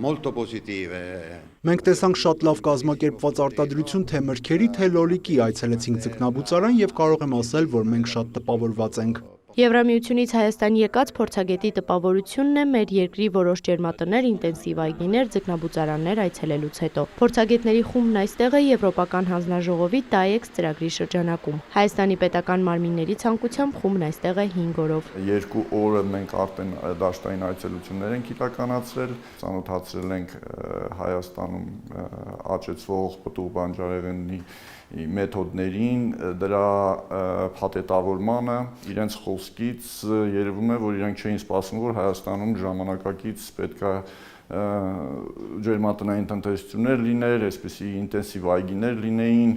molto positive. Մենք տեսանք շատ լավ կազմակերպված արտադրություն թե մրգերի, թե լոլիկի, այցելեցինք ձկնաբուծարան եւ կարող եմ ասել, որ մենք շատ տպավորված ենք։ Եվրամիությունից Հայաստան եկած փորձագետի տպավորությունն է մեր երկրի որոշ ջերմատներ, ինտենսիվ այգիներ, ձկնաբուծարաններ այցելելուց հետո։ Փորձագետների խումբն այստեղ է Եվրոպական հանձնաժողովի TAIEX ծրագրի շրջանակում։ Հայաստանի պետական մարմինների ցանկությամբ խումբն այստեղ է 5 օրով։ 2 օրը մենք արդեն դաշտային այցելություններ ենք իրականացրել, ծանոթացրել ենք Հայաստանում աճեցվող պտուղ բանջարեղենի մեթոդներին, դրա փաթեթավորմանը, իրենց խոսքից երևում է, որ իրենք չէին սպասում, որ Հայաստանում ժամանակակից պետքա ջերմատնային տնտեսություններ լիներ, այսպիսի ինտենսիվ այգիներ լինեին,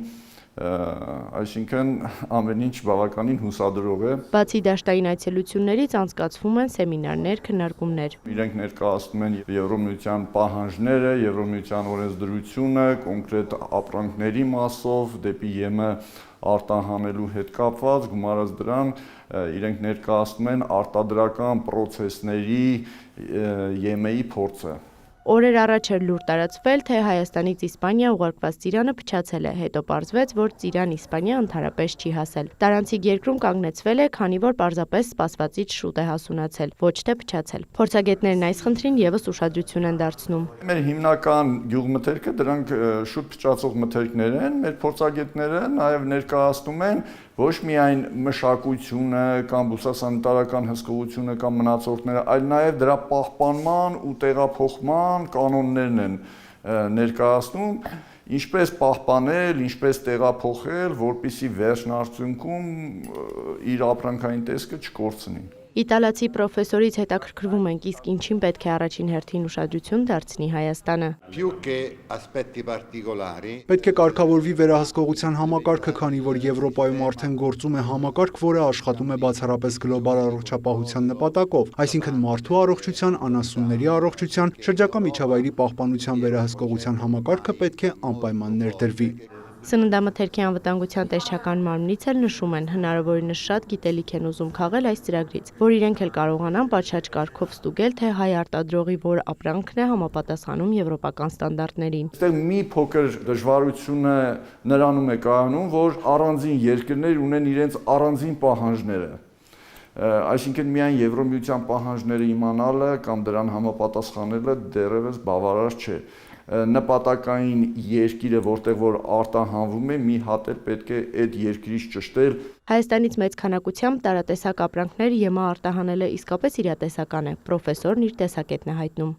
այսինքն ամեն ինչ բավականին հուսադրող է։ Բացի դաշտային այցելություններից անցկացվում են սեմինարներ, քննարկումներ։ Իրենք ներկայացնում են Եվրոմիության պահանջները, Եվրոմիության օրենսդրությունը, կոնկրետ ապրանքների մասով դեպի ԵՄ արտահանելու հետ կապված, գումարած դրան իրենք ներկայացնում են արտադրական պրոցեսների ԵՄ-ի փորձը։ Օրեր առաջ էր լուր տարածվել, թե Հայաստանից Իսպանիա ուղարկված ծիրանը փչացել է, հետո պարզվեց, որ ծիրան-Իսպանիա ընդհանրապես չի հասել։ Տարանցիկ երկրում կանգնեցվել է, քանի որ պարզապես սպասվածից շուտ է հասունացել, ոչ թե փչացել։ Փորձագետներն այս խնդրին եւս ուշադրություն են դարձնում։ Մեր հիմնական գյուղմթերքը դրանք շուտ փչացող մթերքներ են, մեր փորձագետները նաեւ ներկայացնում են ոչ միայն մշակությունը կամ բուսասանիտարական հսկողությունը կամ մնացորդները, այլ նաև դրա պահպանման ու տեղափոխման կանոններն են ներկայացնում, ինչպես պահպանել, ինչպես տեղափոխել, որպեսզի վերջնարդյունքում իր ապրանքային տեսքը չկորցնի։ Իտալացի պրոֆեսորից հետաքրքրվում ենք, իսկ ինչին պետք է առաջին հերթին ուշադրություն դարձնի Հայաստանը։ Պետք է կարգավորվի վերահսկողության համակարգը, քանի որ Եվրոպայում արդեն գործում է համակարգ, որը աշխատում է բացառապես գլոբալ առողջապահության նպատակով, այսինքն մարդու առողջության, անասունների առողջության, շրջակա միջավայրի պահպանության վերահսկողության համակարգը պետք է անպայման ներդրվի։ Սննդամթերքի անվտանգության տեսչական մարմնից էլ նշում են, հնարավորինս շատ գիտելիք են ուզում քաղել այս ծրագրից, որ իրենք էլ կարողանան պատշաճ կարգով ստուգել, թե հայ արտադրողի որ ապրանքն է համապատասխանում եվրոպական ստանդարտներին։ Այստեղ մի փոքր դժվարությունը նրանում է կայանում, որ առանձին երկրներ ունեն իրենց առանձին պահանջները։ Այսինքն միայն Եվրոմիության պահանջները իմանալը կամ դրան համապատասխանելը դեռևս բավարար չէ։ Նպատակային երկիրը, որտեղ որ արտահանվում է, մի հատ էլ պետք է այդ երկրից ճշտել։ Հայաստանից մեծ քանակությամբ տարատեսակ ապրանքներ ԵՄ արտահանելը իսկապես իրատեսական է, պրոֆեսորն իր տեսակետն է հայտնում։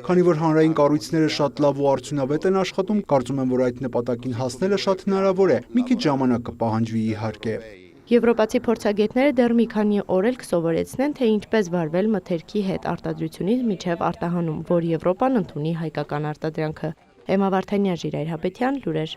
Քանի որ հանրային կառույցները շատ լավ ու արդյունավետ են աշխատում, կարծում եմ, որ այդ նպատակին հասնելը շատ հնարավոր է, մի քիչ ժամանակ կպահանջվի իհարկե։ Եվրոպացի փորձագետները դեռ մի քանի օր էլ կսովորեցնեն, թե ինչպես վարվել մթերքի հետ արտադրությունից մինչև արտահանում, որ Եվրոպան ընդունի հայկական արտադրանքը։ Էմմա Վարդանյան, Ժիրայր Հաբետյան, լուրեր։